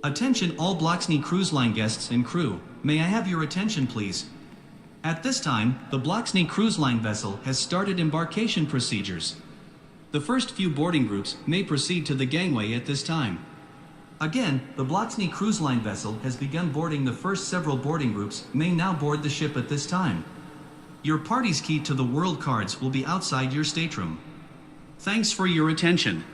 Attention all Bloxney Cruise Line guests and crew, may I have your attention please? At this time, the Bloxney Cruise Line vessel has started embarkation procedures. The first few boarding groups may proceed to the gangway at this time. Again, the Bloxney Cruise Line vessel has begun boarding. The first several boarding groups may now board the ship at this time. Your party's key to the world cards will be outside your stateroom. Thanks for your attention.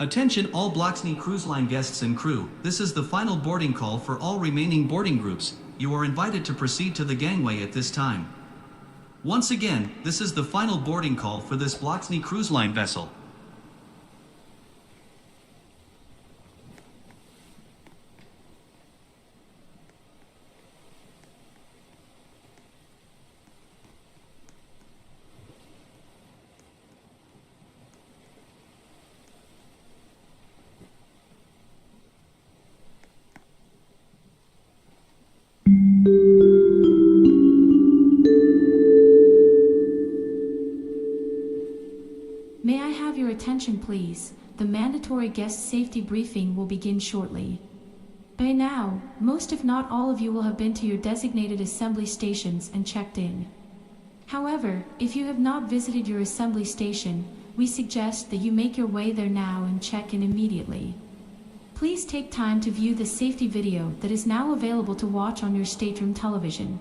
Attention all Bloxney Cruise Line guests and crew, this is the final boarding call for all remaining boarding groups. You are invited to proceed to the gangway at this time. Once again, this is the final boarding call for this Bloxney Cruise Line vessel. May I have your attention please? The mandatory guest safety briefing will begin shortly. By now, most if not all of you will have been to your designated assembly stations and checked in. However, if you have not visited your assembly station, we suggest that you make your way there now and check in immediately. Please take time to view the safety video that is now available to watch on your stateroom television.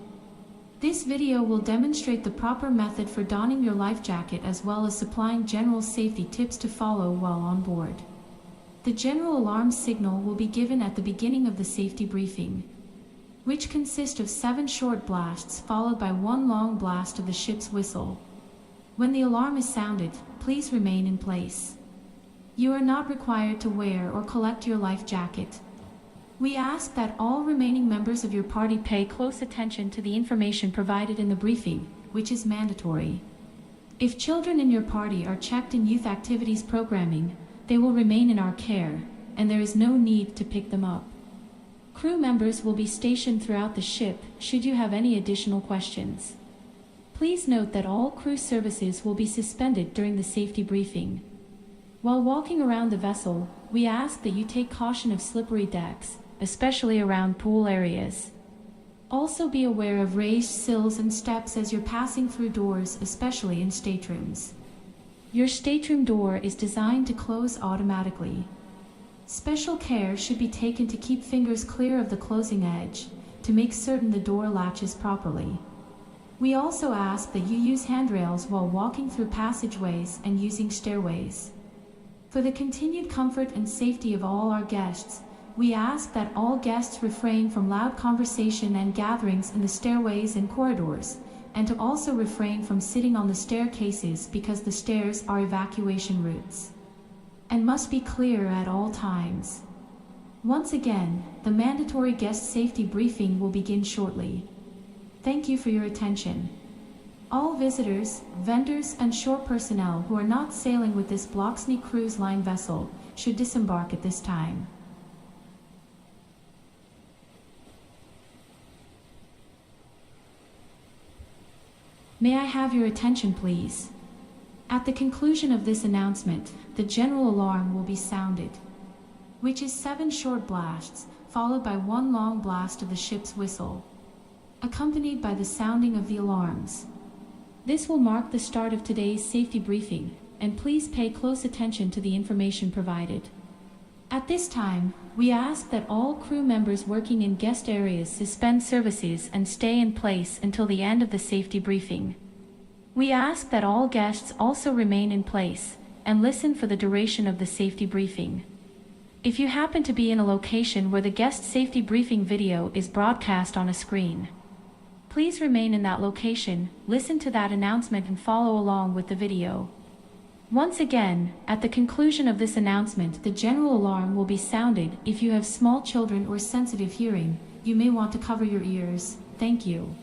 This video will demonstrate the proper method for donning your life jacket as well as supplying general safety tips to follow while on board. The general alarm signal will be given at the beginning of the safety briefing, which consists of 7 short blasts followed by 1 long blast of the ship's whistle. When the alarm is sounded, please remain in place. You are not required to wear or collect your life jacket. We ask that all remaining members of your party pay close attention to the information provided in the briefing, which is mandatory. If children in your party are checked in youth activities programming, they will remain in our care, and there is no need to pick them up. Crew members will be stationed throughout the ship should you have any additional questions. Please note that all crew services will be suspended during the safety briefing. While walking around the vessel, we ask that you take caution of slippery decks, especially around pool areas. Also be aware of raised sills and steps as you're passing through doors, especially in staterooms. Your stateroom door is designed to close automatically. Special care should be taken to keep fingers clear of the closing edge, to make certain the door latches properly. We also ask that you use handrails while walking through passageways and using stairways. For the continued comfort and safety of all our guests, we ask that all guests refrain from loud conversation and gatherings in the stairways and corridors, and to also refrain from sitting on the staircases because the stairs are evacuation routes and must be clear at all times. Once again, the mandatory guest safety briefing will begin shortly. Thank you for your attention. All visitors, vendors, and shore personnel who are not sailing with this Bloxney Cruise Line vessel should disembark at this time. May I have your attention, please? At the conclusion of this announcement, the general alarm will be sounded, which is 7 short blasts, followed by 1 long blast of the ship's whistle, accompanied by the sounding of the alarms. This will mark the start of today's safety briefing, and please pay close attention to the information provided. At this time, we ask that all crew members working in guest areas suspend services and stay in place until the end of the safety briefing. We ask that all guests also remain in place and listen for the duration of the safety briefing. If you happen to be in a location where the guest safety briefing video is broadcast on a screen, please remain in that location, listen to that announcement and follow along with the video. Once again, at the conclusion of this announcement, the general alarm will be sounded. If you have small children or sensitive hearing, you may want to cover your ears. Thank you.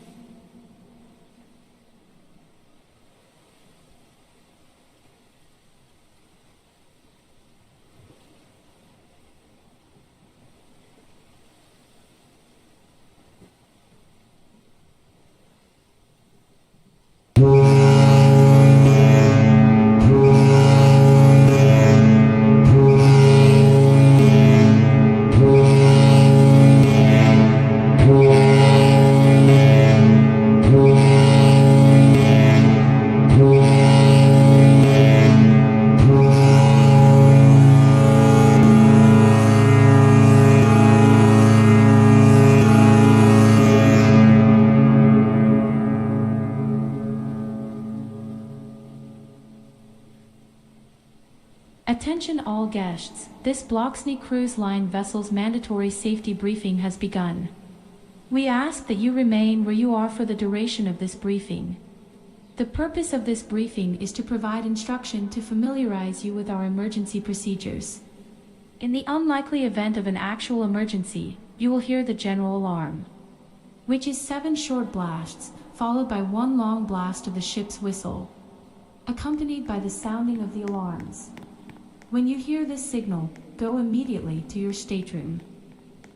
Attention all guests, this Bloxney Cruise Line vessel's mandatory safety briefing has begun. We ask that you remain where you are for the duration of this briefing. The purpose of this briefing is to provide instruction to familiarize you with our emergency procedures. In the unlikely event of an actual emergency, you will hear the general alarm, which is 7 short blasts, followed by 1 long blast of the ship's whistle, accompanied by the sounding of the alarms. When you hear this signal, go immediately to your stateroom.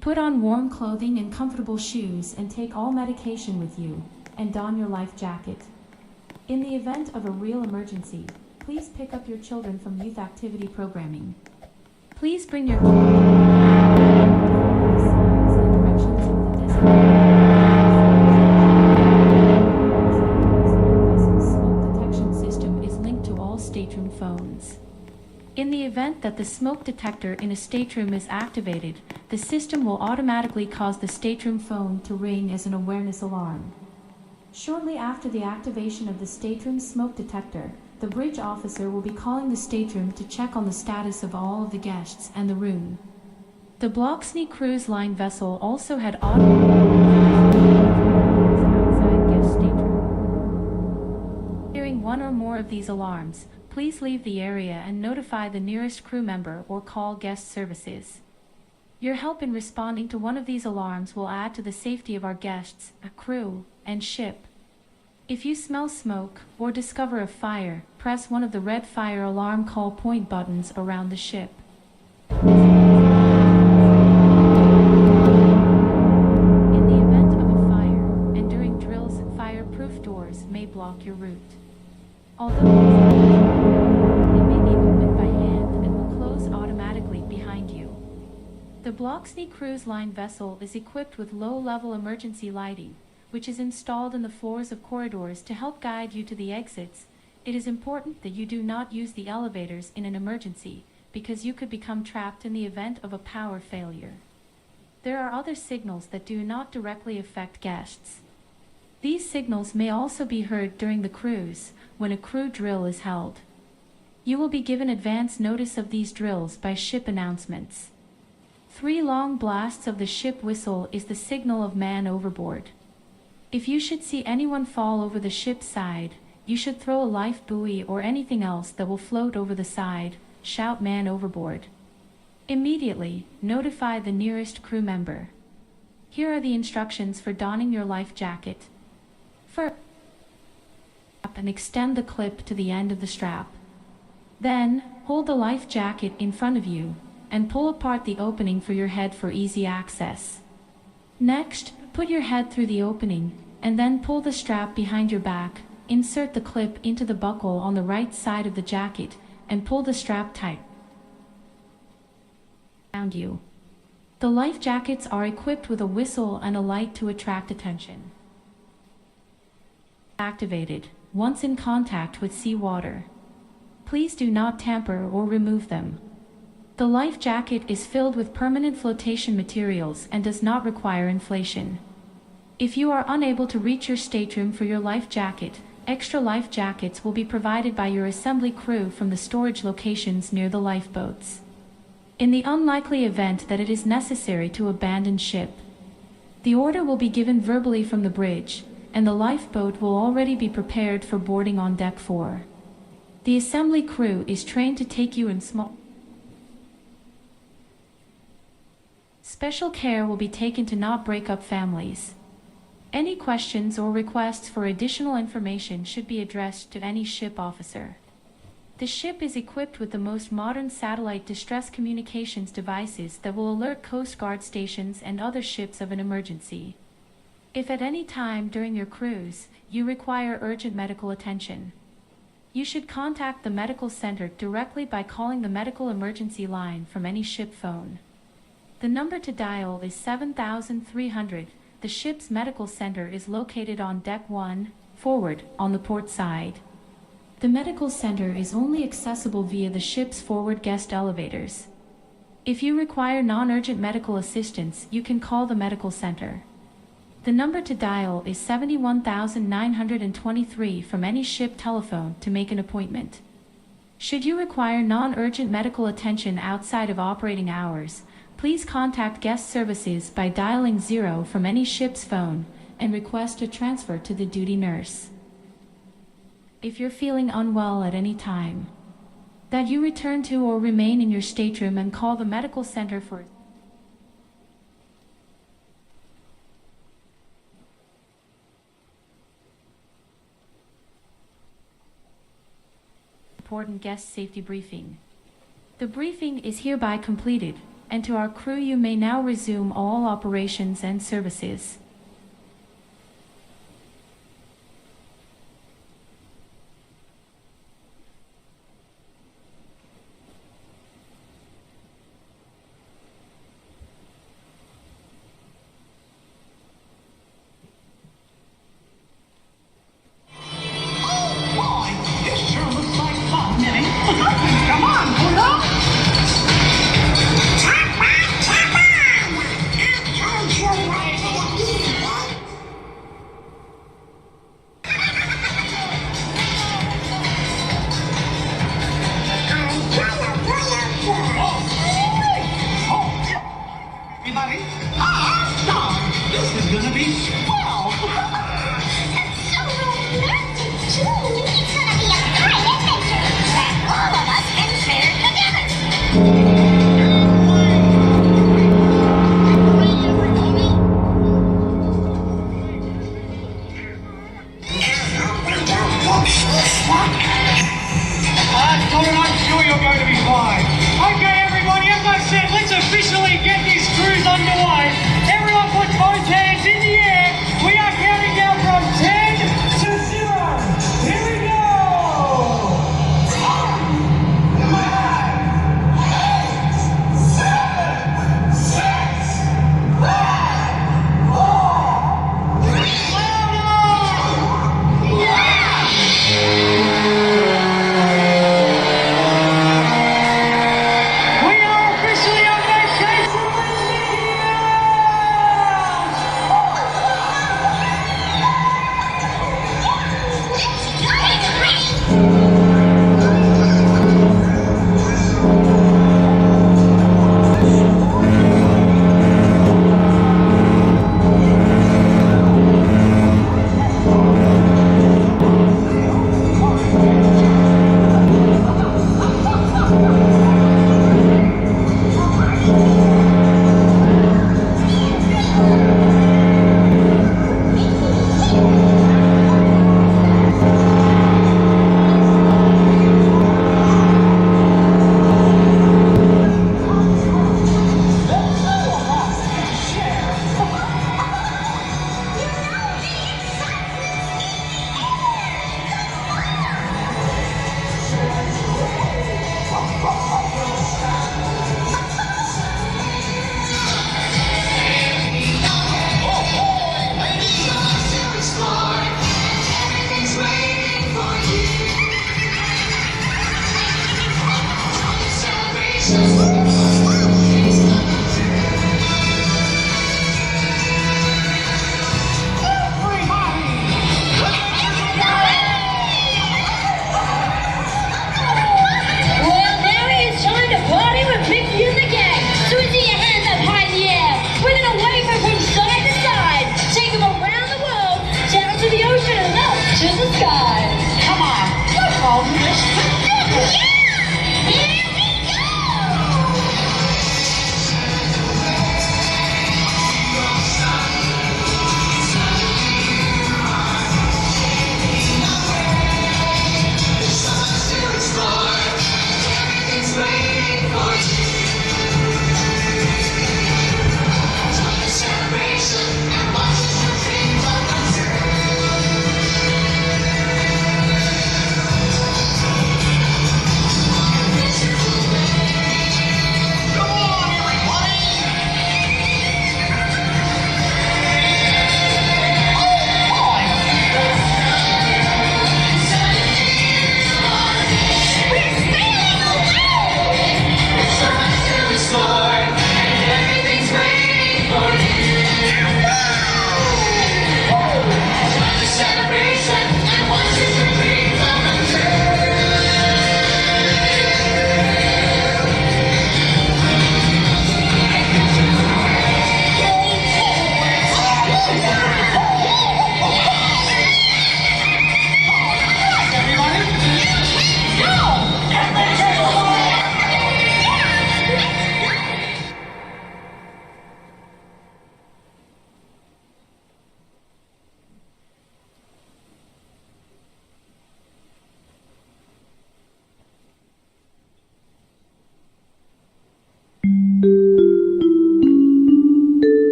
Put on warm clothing and comfortable shoes and take all medication with you, and don your life jacket. In the event of a real emergency, please pick up your children from youth activity programming. Please bring your smoke detection system is linked to all stateroom phones. In the event that the smoke detector in a stateroom is activated, the system will automatically cause the stateroom phone to ring as an awareness alarm. Shortly after the activation of the stateroom smoke detector, the bridge officer will be calling the stateroom to check on the status of all of the guests and the room. The Bloxney Cruise Line vessel also had outside guest stateroom. Hearing one or more of these alarms, please leave the area and notify the nearest crew member or call guest services. Your help in responding to one of these alarms will add to the safety of our guests, crew, and ship. If you smell smoke or discover a fire, press one of the red fire alarm call point buttons around the ship. In the event of a fire, and during drills, fireproof doors may block your route. Although they may be opened by hand and will close automatically behind you. The Bloxney Cruise Line vessel is equipped with low-level emergency lighting, which is installed in the floors of corridors to help guide you to the exits. It is important that you do not use the elevators in an emergency, because you could become trapped in the event of a power failure. There are other signals that do not directly affect guests. These signals may also be heard during the cruise, when a crew drill is held. You will be given advance notice of these drills by ship announcements. 3 long blasts of the ship whistle is the signal of man overboard. If you should see anyone fall over the ship's side, you should throw a life buoy or anything else that will float over the side, shout man overboard. Immediately, notify the nearest crew member. Here are the instructions for donning your life jacket. First, and extend the clip to the end of the strap. Then, hold the life jacket in front of you, and pull apart the opening for your head for easy access. Next, put your head through the opening, and then pull the strap behind your back, insert the clip into the buckle on the right side of the jacket, and pull the strap tight around you. The life jackets are equipped with a whistle and a light to attract attention. Activated once in contact with seawater. Please do not tamper or remove them. The life jacket is filled with permanent flotation materials and does not require inflation. If you are unable to reach your stateroom for your life jacket, extra life jackets will be provided by your assembly crew from the storage locations near the lifeboats. In the unlikely event that it is necessary to abandon ship, the order will be given verbally from the bridge, and the lifeboat will already be prepared for boarding on deck 4. The assembly crew is trained to take you in small. Special care will be taken to not break up families. Any questions or requests for additional information should be addressed to any ship officer. The ship is equipped with the most modern satellite distress communications devices that will alert Coast Guard stations and other ships of an emergency. If at any time during your cruise, you require urgent medical attention, you should contact the medical center directly by calling the medical emergency line from any ship phone. The number to dial is 7300. The ship's medical center is located on deck 1, forward, on the port side. The medical center is only accessible via the ship's forward guest elevators. If you require non-urgent medical assistance, you can call the medical center. The number to dial is 71923 from any ship telephone to make an appointment. Should you require non-urgent medical attention outside of operating hours, please contact guest services by dialing 0 from any ship's phone and request a transfer to the duty nurse. If you're feeling unwell at any time, that you return to or remain in your stateroom and call the medical center for important guest safety briefing. The briefing is hereby completed, and to our crew you may now resume all operations and services. Officially get this cruise underway. Everyone put both hands in the air. We are counting down.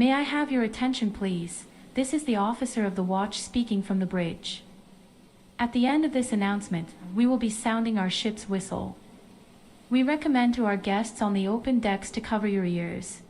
May I have your attention, please? This is the officer of the watch speaking from the bridge. At the end of this announcement, we will be sounding our ship's whistle. We recommend to our guests on the open decks to cover your ears.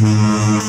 you